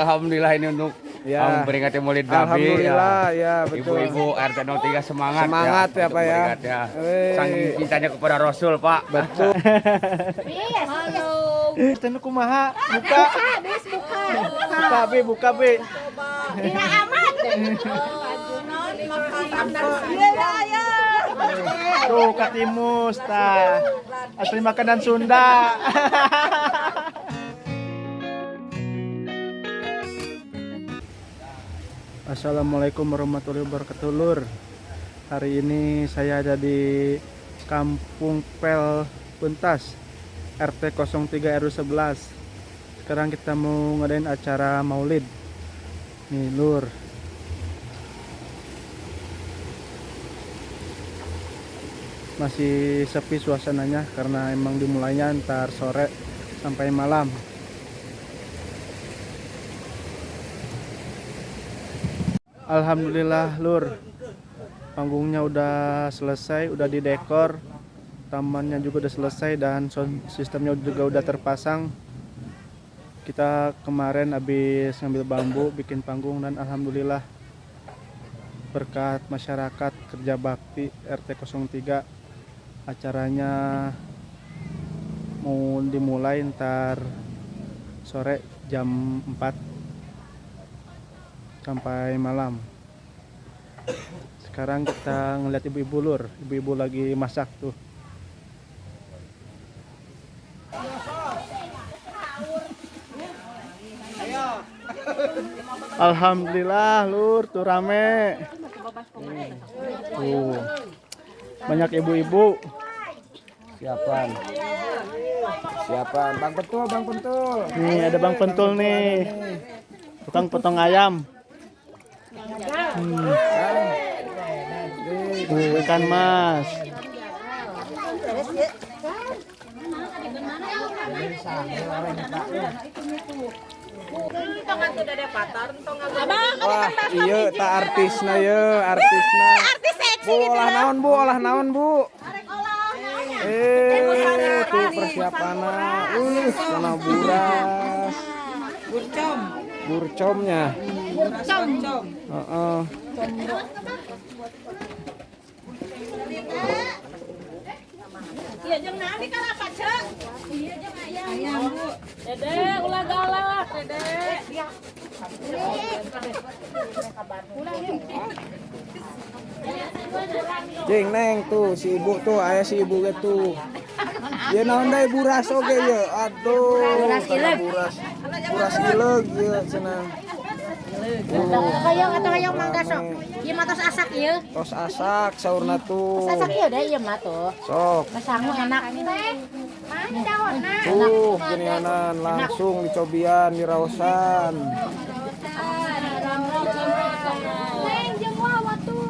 Alhamdulillah ini untuk memperingati Maulid Nabi. Alhamdulillah ya betul. Ibu-ibu RT 03 semangat. Semangat ya Pak ya. Saking cintanya kepada Rasul Pak. Betul. Halo. Tenu kumaha? Buka. Buka be, buka be. Tidak amat. Tuh Katimus tah. Asli makanan Sunda. Assalamualaikum warahmatullahi wabarakatuh Lur. Hari ini saya ada di Kampung Pel Puntas RT 03 RW 11. Sekarang kita mau ngadain acara Maulid. Nih Lur. Masih sepi suasananya karena emang dimulainya ntar sore sampai malam. Alhamdulillah Lur, panggungnya udah selesai, udah didekor, tamannya juga udah selesai dan sound sistemnya juga udah terpasang. Kita kemarin habis ngambil bambu, bikin panggung dan alhamdulillah berkat masyarakat kerja bakti RT 03 acaranya mau dimulai ntar sore jam 4 sampai malam. Sekarang kita ngeliat ibu-ibu Lur, ibu-ibu lagi masak tuh. Alhamdulillah Lur, tuh rame. Tuh banyak ibu-ibu. Siapan. Bang Pentul. Nih ada Bang Pentul nih, tukang potong ayam. Ikan mas. Wah iya tak artisna ya artisna. Bu olah naon bu. Tuh persiapannya. Kena buras. Burcomnya. Iya jeung nani kan apa cek? Iya jeung ayam. Bu. Dede ulah galak, Dede. Cing neng tuh si ibu tuh ayah si ibu gitu. Ya naon deui buras oge ye. Aduh. Buras ileug ye cenah. Hayang mangga sok. Ieu mah tos asak ieu. Tos asak saurna tuh. Asak ieu da ieu mah tuh. Sok. Sangu enak. Tuh ginianan langsung dicobian diraosan. Neng jeung wawa tuh.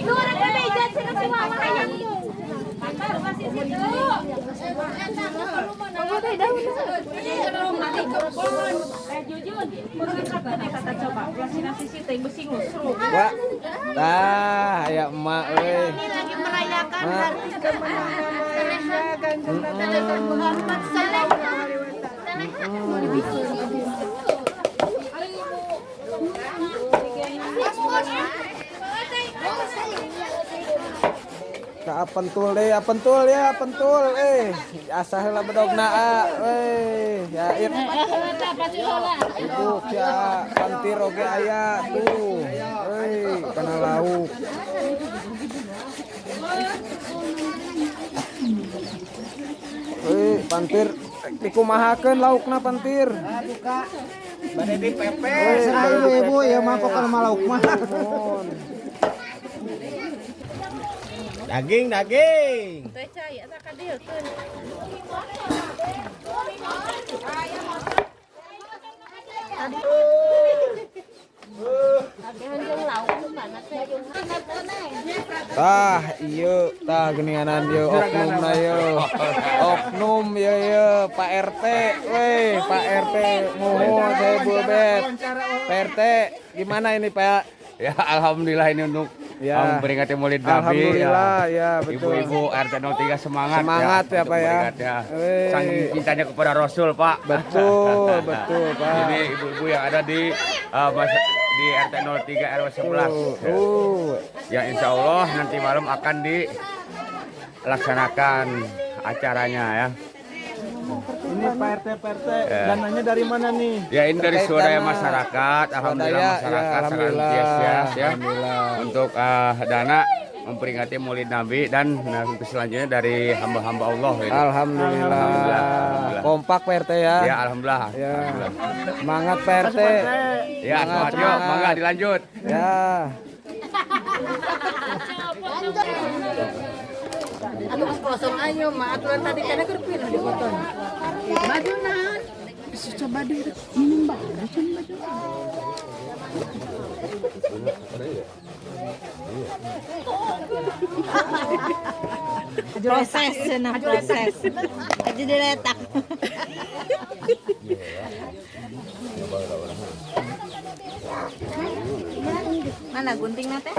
Lu orang bebeja cenah si wawa hayang tuh. Pantar masih situ. Kamu teh daun. Jujun, kata coba, vaksinasi si teh besi ngusruk. Wah. Tah aya emak euy. Ini lagi merayakan hari kemenangan kanjeng Nabi Muhammad sallallahu alaihi Ka apentul deh, apentul asah heula bedogna ya itu cia pantir oge aya tuh kana lauk pantir dikumahakeun laukna pantir Bade dipepe. ibu ya mangkok kana lauk mah Daging. Teh cai eta ka dieu keun. Tah ieu tah geuninganan ieu oknumna ieu. Oknum ieu Pak RT Pak RT nuhun saya Bu Bet. Pak RT gimana ini Pak? Ya alhamdulillah ini untuk Ya. memperingati Maulid Nabi. Alhamdulillah, ya betul. Ibu-ibu RT 03 semangat, Semangat ya, untuk Pak, ya. memperingati, Wih. Saking cintanya kepada Rasul, Pak. Betul, betul, Pak. Ini ibu-ibu yang ada di di RT 03 RW 11. Ya insya Allah nanti malam akan dilaksanakan acaranya ya. Ini Pak RT, dananya dari mana nih? Ya ini dari Terkait swadaya dana masyarakat, alhamdulillah swadaya, masyarakat ya, sangat alhamdulillah. antusias ya Alhamdulillah. untuk dana memperingati Maulid Nabi dan untuk selanjutnya dari hamba-hamba Allah. Ini. Alhamdulillah. Alhamdulillah. Kompak Pak RT ya. Ya alhamdulillah. Ya. Alhamdulillah. Semangat Pak RT. Ya semangat yuk, mangga dilanjut. Ya. Aduh kosong ayo mak aturan tadi kan aku pindah di foto. Baju naon? Coba dulu minum baju proses proses aja diletak. Mana gunting nate?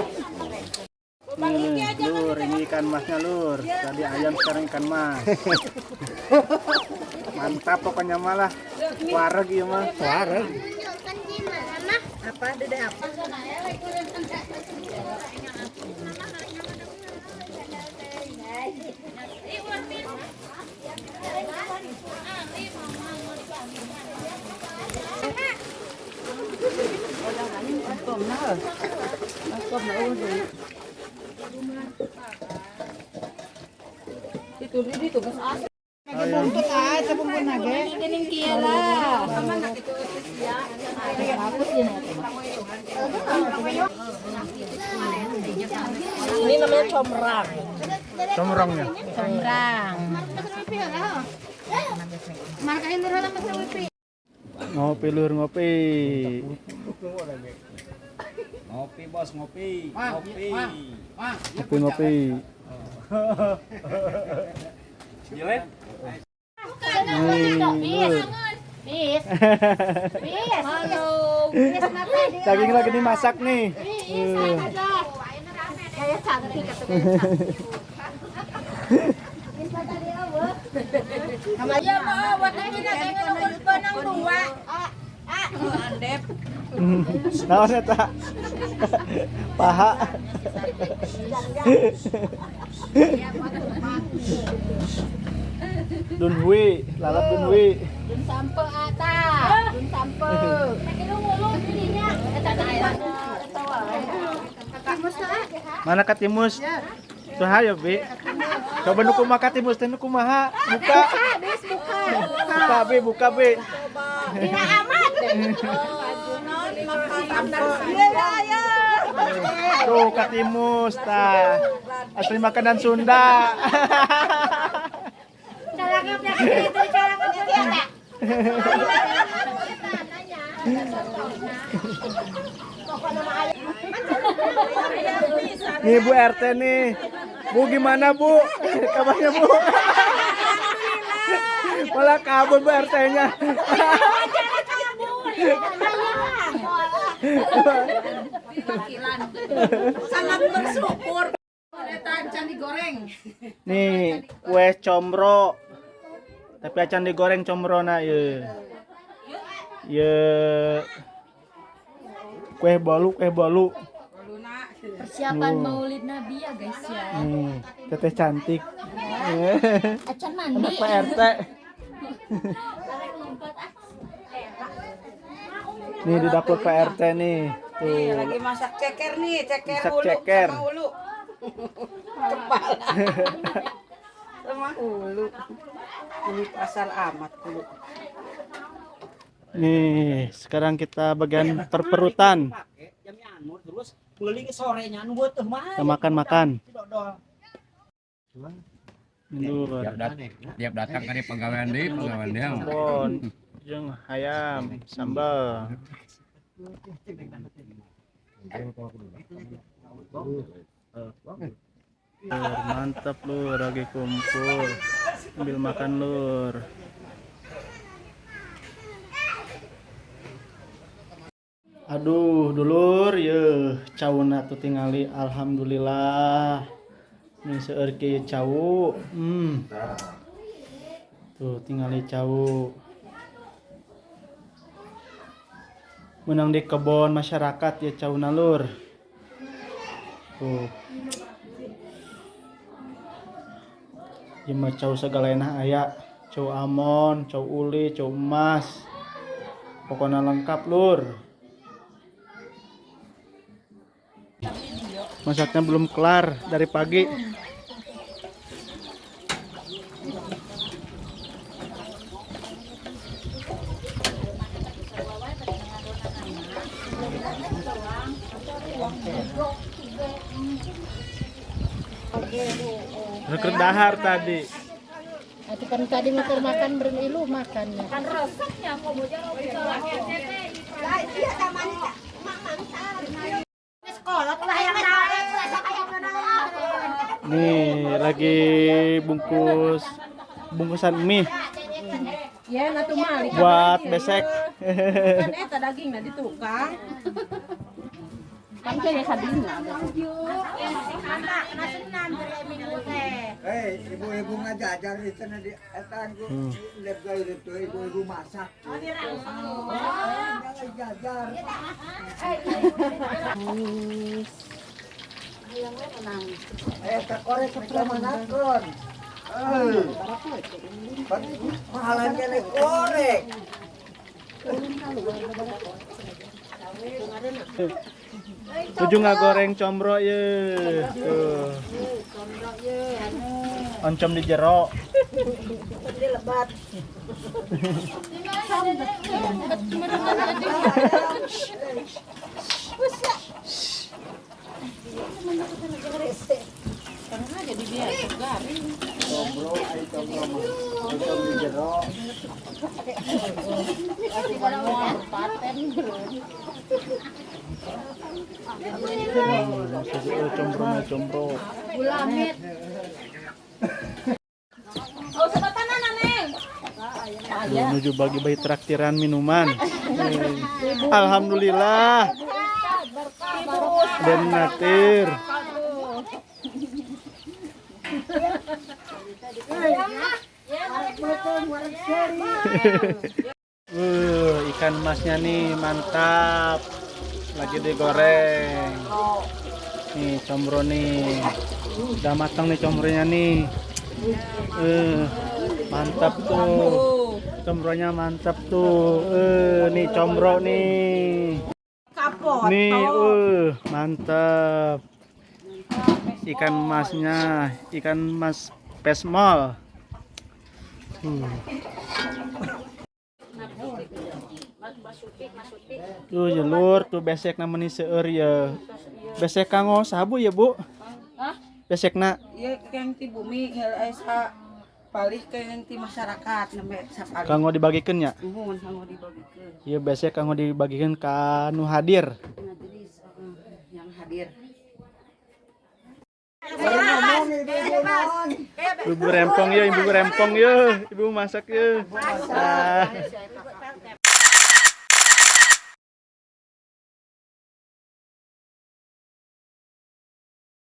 Lur, ini ikan masnya lur. Tadi ayam sekarang ikan mas. Mantap pokoknya malah. Wareg ya mah. Wareg. Apa dede apa? Itu geus asli. Bungkut aja sabung nage. Geuning kieu lah. Ini namanya comrang. Comrongnya. Comrang. Ngopi lur, ngopi. Ngopi bos, ngopi. Ngopi. Ngopi. Gila. Daging lagi dimasak nih. Ya mau waktu kita tengok benang dua. Andep. Naon eta? Paha. Dunhui, lalap dunhui. Dun sampe ata. Dun sampe. Ngulung dirinya. Eta Mana katimus? Saha ya, Bi? Coba nu kumaha katimus teh nu kumaha? Buka. Buka, Bi, buka, Bi. Dina amat. Tuh katimus tah. Asli makanan Sunda. Nih Bu RT nih. Bu gimana Bu? Kabarnya Bu? Malah kabur Bu RT-nya. Sangat bersyukur. Acan digoreng. Nih kue combro. Tapi acan digoreng combrona ye. Ye. Kue bolu, kue bolu. Persiapan Maulid Nabi ya guys ya. Teteh cantik. Acan mandi. Anak Pak RT. Nih di dapur Pak RT nih. Tuh. Lagi masak ceker nih, ceker Masak hulu ceker. sama hulu. Kepala. Sama hulu. Ini pasar amat hulu. Nih, sekarang kita bagian perperutan. Kita makan-makan. Tiap datang kan pegawaian di Bon, jeung ayam, sambal. Lur, mantap lur, lagi kumpul. Sambil makan lur. Aduh, dulur, ye, cauna tuh tingali, alhamdulillah. Ini seueur kieu cau. Tuh tingali cau. Menang di kebon masyarakat ya cauna lur. Tuh. Ieu mah cau sagalaena aya. Cau amon, cau uli, cau emas. Pokoknya lengkap lur. Masaknya belum kelar dari pagi. Reker dahar tadi. Itu kan tadi makan berilu makannya. Kan resepnya kok Nih lagi bungkusan mie ya natu mali buat besek. kan eta dagingna di tukang kan kaya sadina ibu-ibu ngajajar itu di etan ku lihat gaya itu ibu-ibu masak. Ngajajar. Tak korek kemanakon. Mahalanya nih korek. Tuju goreng combro ye. Tuh. Oncom di jero. lebat karena jadi biar garing. Combro. Bulamit. Oh, sebatanan Neng. Menuju bagi bayi traktiran minuman. Alhamdulillah. Dan natir. Ikan emasnya nih mantap. Lagi digoreng. Nih combro nih. Udah matang nih combronya nih. Mantap tuh. Combronya mantap tuh. Nih combro nih. Nih, mantap. Ikan emasnya, ikan emas pesmol. Tuh jalur tuh besek namanya seueur ya. Besek kanggo sabu ya, Bu? Hah? Besekna Iya keng ti bumi esa palih keng ti masyarakat nembe sapali. kanggo dibagikeun nya. Nuhun kanggo dibagikeun. Ieu besek kanggo dibagikeun ka nu hadir. Majelis yang hadir. Ibu rempong ya, ibu rempong ya, ibu masak ya.